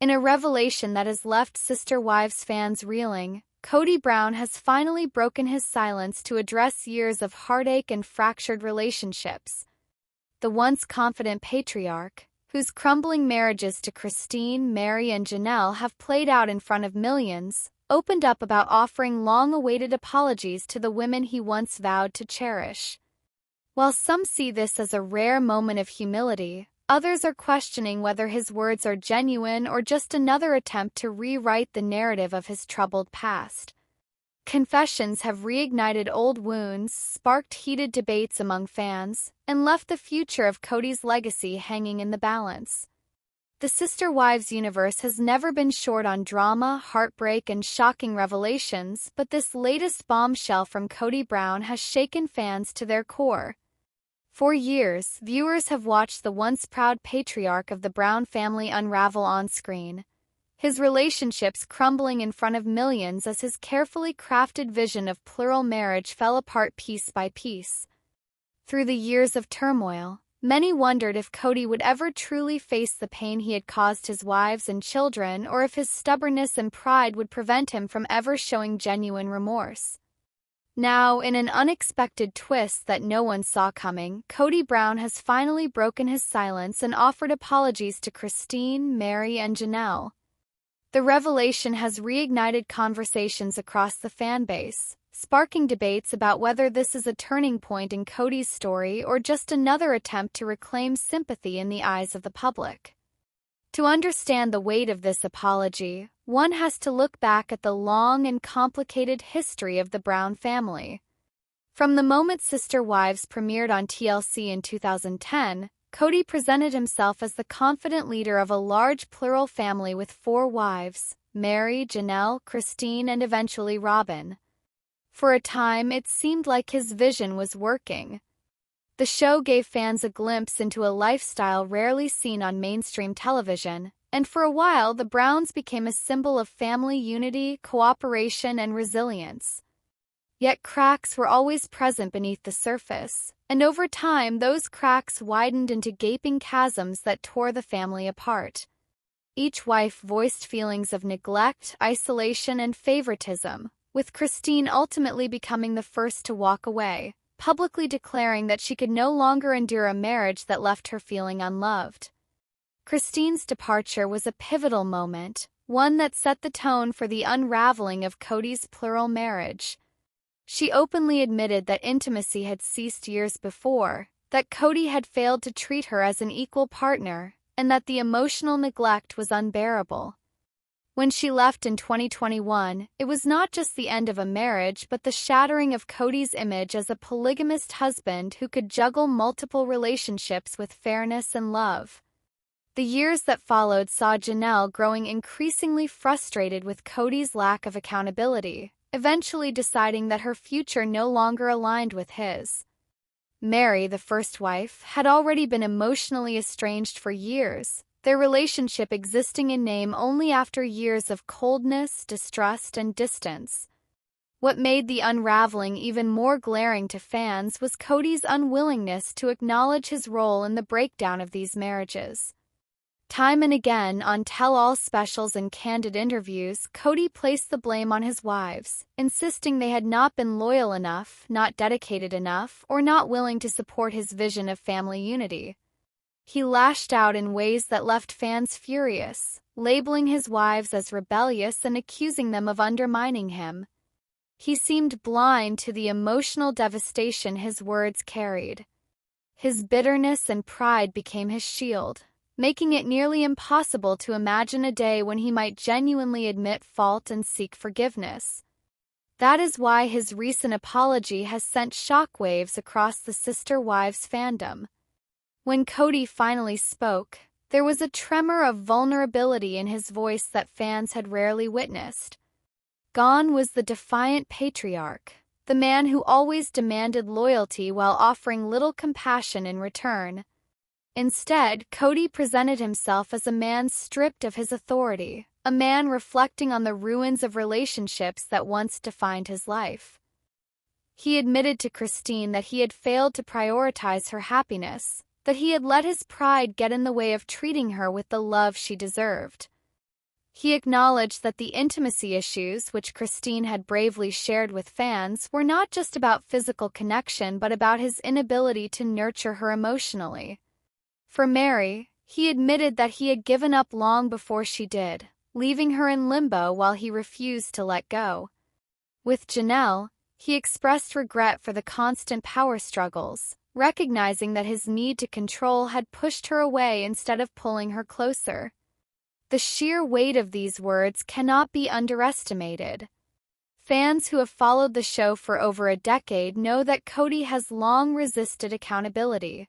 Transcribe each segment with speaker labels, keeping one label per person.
Speaker 1: In a revelation that has left Sister Wives fans reeling, Kody Brown has finally broken his silence to address years of heartache and fractured relationships. The once confident patriarch, whose crumbling marriages to Christine, Meri, and Janelle have played out in front of millions, opened up about offering long-awaited apologies to the women he once vowed to cherish. While some see this as a rare moment of humility, others are questioning whether his words are genuine or just another attempt to rewrite the narrative of his troubled past. Confessions have reignited old wounds, sparked heated debates among fans, and left the future of Kody's legacy hanging in the balance. The Sister Wives universe has never been short on drama, heartbreak, and shocking revelations, but this latest bombshell from Kody Brown has shaken fans to their core. For years, viewers have watched the once proud patriarch of the Brown family unravel on-screen, his relationships crumbling in front of millions as his carefully crafted vision of plural marriage fell apart piece by piece. Through the years of turmoil, many wondered if Kody would ever truly face the pain he had caused his wives and children, or if his stubbornness and pride would prevent him from ever showing genuine remorse. Now, in an unexpected twist that no one saw coming, Kody Brown has finally broken his silence and offered apologies to Christine, Meri, and Janelle. The revelation has reignited conversations across the fanbase, sparking debates about whether this is a turning point in Kody's story or just another attempt to reclaim sympathy in the eyes of the public. To understand the weight of this apology, one has to look back at the long and complicated history of the Brown family. From the moment Sister Wives premiered on TLC in 2010, Kody presented himself as the confident leader of a large plural family with 4 wives: Meri, Janelle, Christine, and eventually Robin. For a time, it seemed like his vision was working. The show gave fans a glimpse into a lifestyle rarely seen on mainstream television, and for a while the Browns became a symbol of family unity, cooperation, and resilience. Yet cracks were always present beneath the surface, and over time those cracks widened into gaping chasms that tore the family apart. Each wife voiced feelings of neglect, isolation, and favoritism, with Christine ultimately becoming the first to walk away, publicly declaring that she could no longer endure a marriage that left her feeling unloved. Christine's departure was a pivotal moment, one that set the tone for the unraveling of Kody's plural marriage. She openly admitted that intimacy had ceased years before, that Kody had failed to treat her as an equal partner, and that the emotional neglect was unbearable. When she left in 2021, it was not just the end of a marriage but the shattering of Kody's image as a polygamist husband who could juggle multiple relationships with fairness and love. The years that followed saw Janelle growing increasingly frustrated with Kody's lack of accountability, eventually deciding that her future no longer aligned with his. Meri, the first wife, had already been emotionally estranged for years, their relationship existing in name only after years of coldness, distrust, and distance. What made the unraveling even more glaring to fans was Kody's unwillingness to acknowledge his role in the breakdown of these marriages. Time and again, on tell-all specials and candid interviews, Kody placed the blame on his wives, insisting they had not been loyal enough, not dedicated enough, or not willing to support his vision of family unity. He lashed out in ways that left fans furious, labeling his wives as rebellious and accusing them of undermining him. He seemed blind to the emotional devastation his words carried. His bitterness and pride became his shield, making it nearly impossible to imagine a day when he might genuinely admit fault and seek forgiveness. That is why his recent apology has sent shockwaves across the Sister Wives fandom. When Kody finally spoke, there was a tremor of vulnerability in his voice that fans had rarely witnessed. Gone was the defiant patriarch, the man who always demanded loyalty while offering little compassion in return. Instead, Kody presented himself as a man stripped of his authority, a man reflecting on the ruins of relationships that once defined his life. He admitted to Christine that he had failed to prioritize her happiness, that he had let his pride get in the way of treating her with the love she deserved. He acknowledged that the intimacy issues which Christine had bravely shared with fans were not just about physical connection but about his inability to nurture her emotionally. For Meri, he admitted that he had given up long before she did, leaving her in limbo while he refused to let go. With Janelle, he expressed regret for the constant power struggles, recognizing that his need to control had pushed her away instead of pulling her closer. The sheer weight of these words cannot be underestimated. Fans who have followed the show for over a decade know that Kody has long resisted accountability.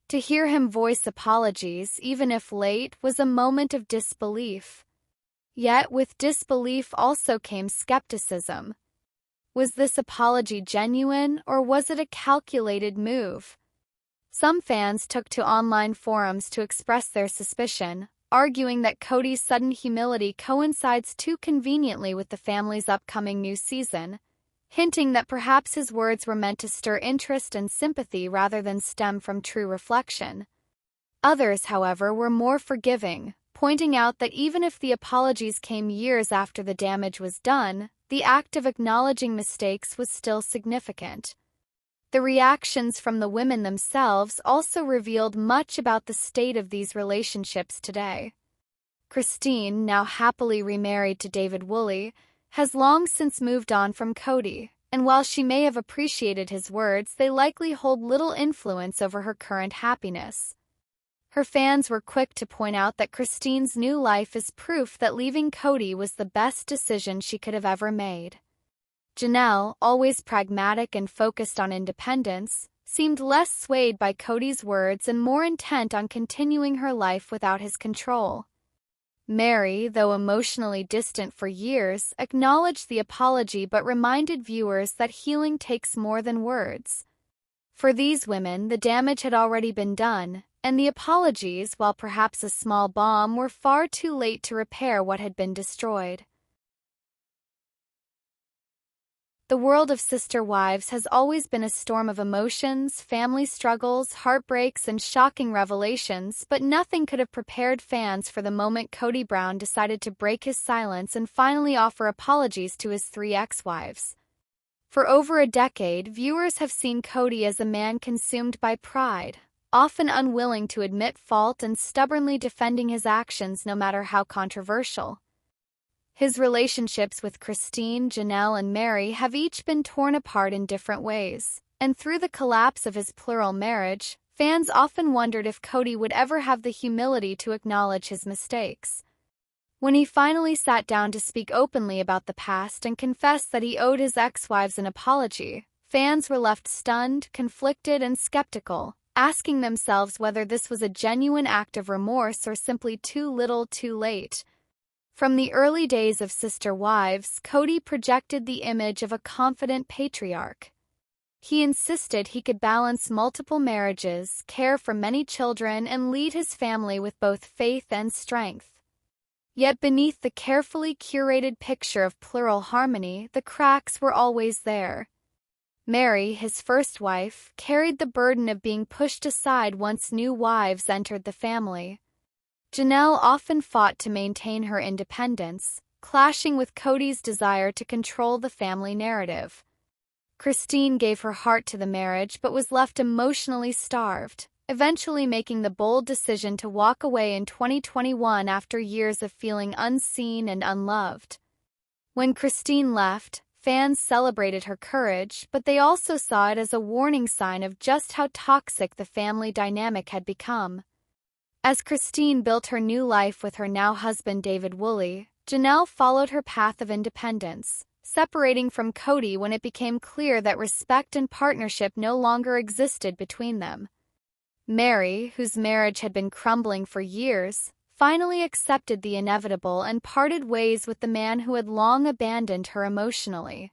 Speaker 1: To hear him voice apologies, even if late, was a moment of disbelief. Yet with disbelief also came skepticism. Was this apology genuine, or was it a calculated move? Some fans took to online forums to express their suspicion, arguing that Kody's sudden humility coincides too conveniently with the family's upcoming new season, hinting that perhaps his words were meant to stir interest and sympathy rather than stem from true reflection. Others, however, were more forgiving, pointing out that even if the apologies came years after the damage was done, the act of acknowledging mistakes was still significant. The reactions from the women themselves also revealed much about the state of these relationships today. Christine, now happily remarried to David Woolley, has long since moved on from Kody, and while she may have appreciated his words, they likely hold little influence over her current happiness. Her fans were quick to point out that Christine's new life is proof that leaving Kody was the best decision she could have ever made. Janelle, always pragmatic and focused on independence, seemed less swayed by Kody's words and more intent on continuing her life without his control. Meri, though emotionally distant for years, acknowledged the apology but reminded viewers that healing takes more than words. For these women, the damage had already been done, and the apologies, while perhaps a small balm, were far too late to repair what had been destroyed. The world of Sister Wives has always been a storm of emotions, family struggles, heartbreaks, and shocking revelations, but nothing could have prepared fans for the moment Kody Brown decided to break his silence and finally offer apologies to his 3 ex-wives. For over a decade, viewers have seen Kody as a man consumed by pride, often unwilling to admit fault and stubbornly defending his actions no matter how controversial. His relationships with Christine, Janelle, and Meri have each been torn apart in different ways, and through the collapse of his plural marriage, fans often wondered if Kody would ever have the humility to acknowledge his mistakes. When he finally sat down to speak openly about the past and confessed that he owed his ex-wives an apology, fans were left stunned, conflicted, and skeptical, asking themselves whether this was a genuine act of remorse or simply too little too late. From the early days of Sister Wives, Kody projected the image of a confident patriarch. He insisted he could balance multiple marriages, care for many children, and lead his family with both faith and strength. Yet beneath the carefully curated picture of plural harmony, the cracks were always there. Meri, his first wife, carried the burden of being pushed aside once new wives entered the family. Janelle often fought to maintain her independence, clashing with Kody's desire to control the family narrative. Christine gave her heart to the marriage but was left emotionally starved, eventually making the bold decision to walk away in 2021 after years of feeling unseen and unloved. When Christine left, fans celebrated her courage, but they also saw it as a warning sign of just how toxic the family dynamic had become. As Christine built her new life with her now husband David Woolley, Janelle followed her path of independence, separating from Kody when it became clear that respect and partnership no longer existed between them. Meri, whose marriage had been crumbling for years, finally accepted the inevitable and parted ways with the man who had long abandoned her emotionally.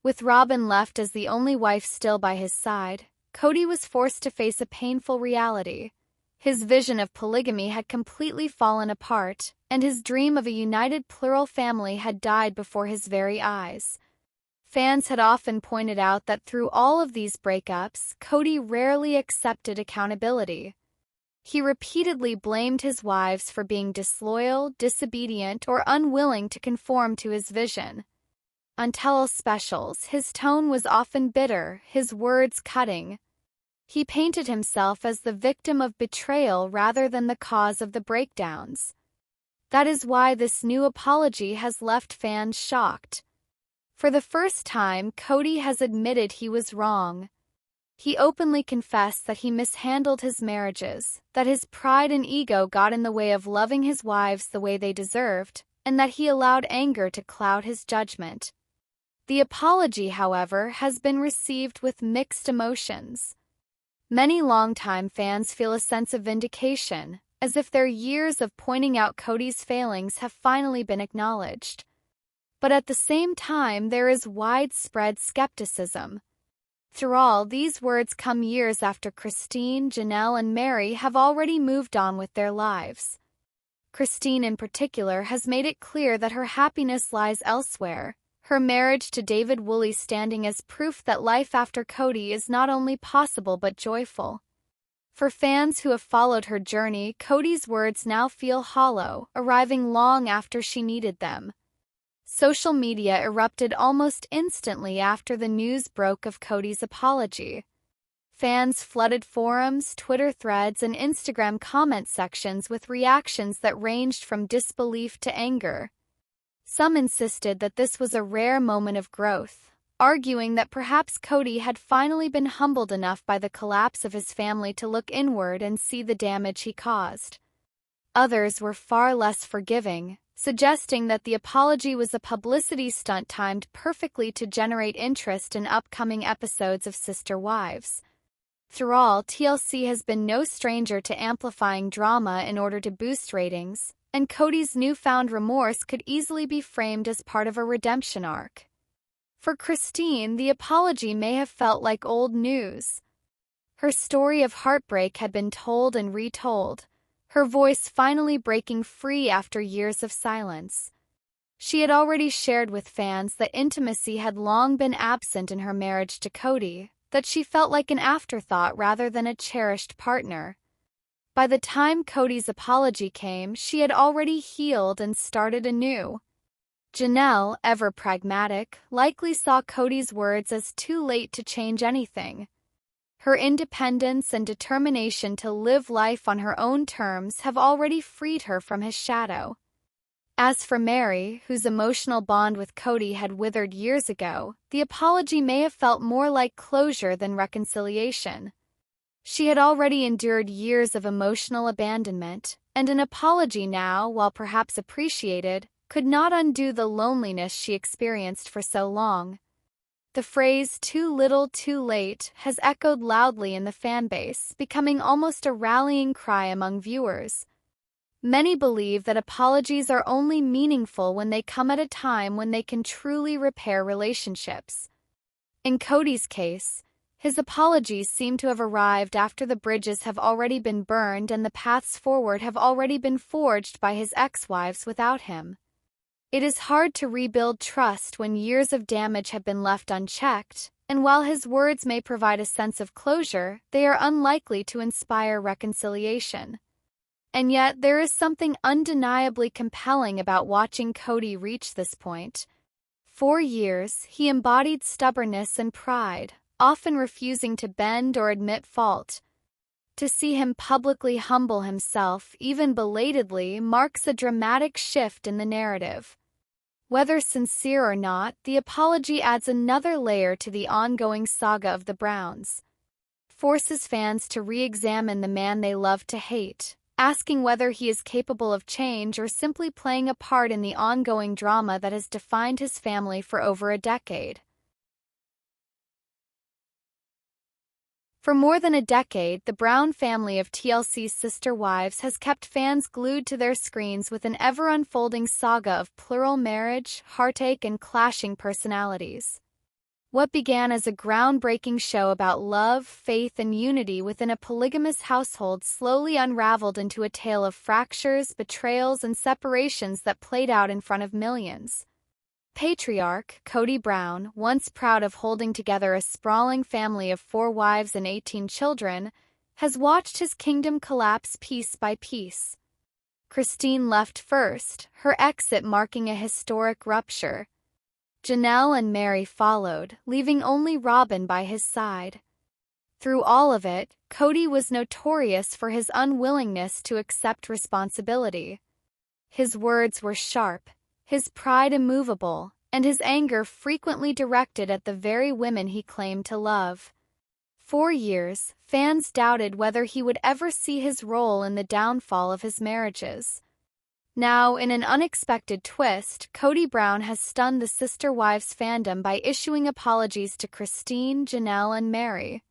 Speaker 1: With Robin left as the only wife still by his side, Kody was forced to face a painful reality. His vision of polygamy had completely fallen apart, and his dream of a united plural family had died before his very eyes. Fans had often pointed out that through all of these breakups, Kody rarely accepted accountability. He repeatedly blamed his wives for being disloyal, disobedient, or unwilling to conform to his vision. On specials, his tone was often bitter, his words cutting. He painted himself as the victim of betrayal rather than the cause of the breakdowns. That is why this new apology has left fans shocked. For the first time, Kody has admitted he was wrong. He openly confessed that he mishandled his marriages, that his pride and ego got in the way of loving his wives the way they deserved, and that he allowed anger to cloud his judgment. The apology, however, has been received with mixed emotions. Many longtime fans feel a sense of vindication, as if their years of pointing out Kody's failings have finally been acknowledged. But at the same time, there is widespread skepticism. Through all, these words come years after Christine, Janelle, and Meri have already moved on with their lives. Christine in particular has made it clear that her happiness lies elsewhere, her marriage to David Woolley standing as proof that life after Kody is not only possible but joyful. For fans who have followed her journey, Kody's words now feel hollow, arriving long after she needed them. Social media erupted almost instantly after the news broke of Kody's apology. Fans flooded forums, Twitter threads, and Instagram comment sections with reactions that ranged from disbelief to anger. Some insisted that this was a rare moment of growth, arguing that perhaps Kody had finally been humbled enough by the collapse of his family to look inward and see the damage he caused. Others were far less forgiving, suggesting that the apology was a publicity stunt timed perfectly to generate interest in upcoming episodes of Sister Wives. Through all, TLC has been no stranger to amplifying drama in order to boost ratings, and Kody's newfound remorse could easily be framed as part of a redemption arc. For Christine, the apology may have felt like old news. Her story of heartbreak had been told and retold, her voice finally breaking free after years of silence. She had already shared with fans that intimacy had long been absent in her marriage to Kody, that she felt like an afterthought rather than a cherished partner. By the time Kody's apology came, she had already healed and started anew. Janelle, ever pragmatic, likely saw Kody's words as too late to change anything. Her independence and determination to live life on her own terms have already freed her from his shadow. As for Meri, whose emotional bond with Kody had withered years ago, the apology may have felt more like closure than reconciliation. She had already endured years of emotional abandonment, and an apology now, while perhaps appreciated, could not undo the loneliness she experienced for so long. The phrase "too little, too late" has echoed loudly in the fanbase, becoming almost a rallying cry among viewers. Many believe that apologies are only meaningful when they come at a time when they can truly repair relationships. In Kody's case, his apologies seem to have arrived after the bridges have already been burned and the paths forward have already been forged by his ex-wives without him. It is hard to rebuild trust when years of damage have been left unchecked, and while his words may provide a sense of closure, they are unlikely to inspire reconciliation. And yet, there is something undeniably compelling about watching Kody reach this point. For years, he embodied stubbornness and pride, often refusing to bend or admit fault. To see him publicly humble himself, even belatedly, marks a dramatic shift in the narrative. Whether sincere or not, the apology adds another layer to the ongoing saga of the Browns. Forces fans to re-examine the man they love to hate, asking whether he is capable of change or simply playing a part in the ongoing drama that has defined his family for over a decade. For more than a decade, the Brown family of TLC's Sister Wives has kept fans glued to their screens with an ever-unfolding saga of plural marriage, heartache, and clashing personalities. What began as a groundbreaking show about love, faith, and unity within a polygamous household slowly unraveled into a tale of fractures, betrayals, and separations that played out in front of millions. Patriarch Kody Brown, once proud of holding together a sprawling family of 4 wives and 18 children, has watched his kingdom collapse piece by piece. Christine left first, her exit marking a historic rupture. Janelle and Meri followed, leaving only Robin by his side. Through all of it, Kody was notorious for his unwillingness to accept responsibility. His words were sharp, his pride immovable, and his anger frequently directed at the very women he claimed to love. For years, fans doubted whether he would ever see his role in the downfall of his marriages. Now, in an unexpected twist, Kody Brown has stunned the Sister Wives fandom by issuing apologies to Christine, Janelle, and Meri.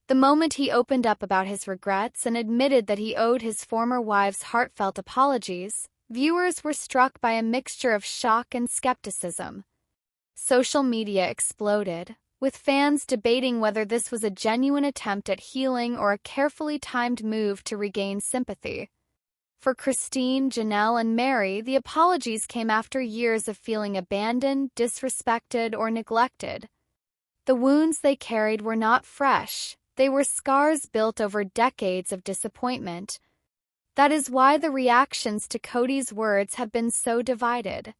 Speaker 1: The moment he opened up about his regrets and admitted that he owed his former wives heartfelt apologies, viewers were struck by a mixture of shock and skepticism. Social media exploded, with fans debating whether this was a genuine attempt at healing or a carefully timed move to regain sympathy. For Christine, Janelle, and Meri, the apologies came after years of feeling abandoned, disrespected, or neglected. The wounds they carried were not fresh. They were scars built over decades of disappointment. That is why the reactions to Kody's words have been so divided.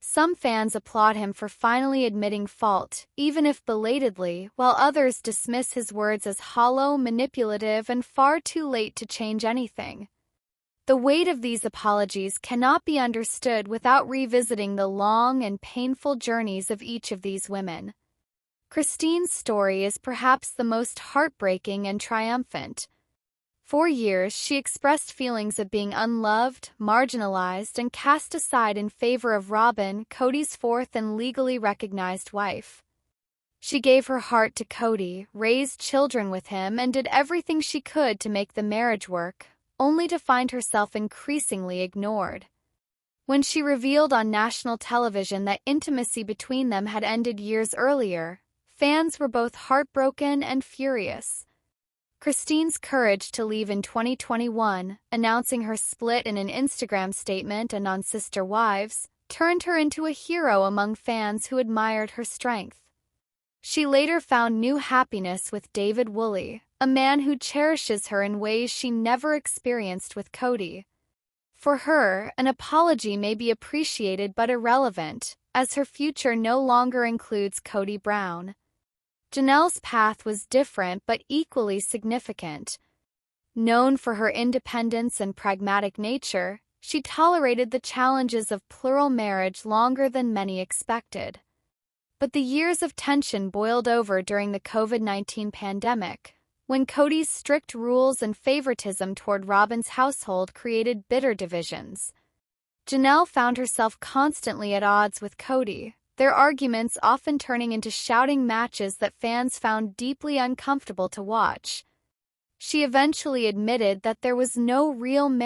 Speaker 1: Some fans applaud him for finally admitting fault, even if belatedly, while others dismiss his words as hollow, manipulative, and far too late to change anything. The weight of these apologies cannot be understood without revisiting the long and painful journeys of each of these women. Christine's story is perhaps the most heartbreaking and triumphant. For years, she expressed feelings of being unloved, marginalized, and cast aside in favor of Robin, Kody's fourth and legally recognized wife. She gave her heart to Kody, raised children with him, and did everything she could to make the marriage work, only to find herself increasingly ignored. When she revealed on national television that intimacy between them had ended years earlier, fans were both heartbroken and furious. Christine's courage to leave in 2021, announcing her split in an Instagram statement and on Sister Wives, turned her into a hero among fans who admired her strength. She later found new happiness with David Woolley, a man who cherishes her in ways she never experienced with Kody. For her, an apology may be appreciated but irrelevant, as her future no longer includes Kody Brown. Janelle's path was different but equally significant. Known for her independence and pragmatic nature, she tolerated the challenges of plural marriage longer than many expected. But the years of tension boiled over during the COVID-19 pandemic, when Kody's strict rules and favoritism toward Robin's household created bitter divisions. Janelle found herself constantly at odds with Kody, their arguments often turning into shouting matches that fans found deeply uncomfortable to watch. She eventually admitted that there was no real marriage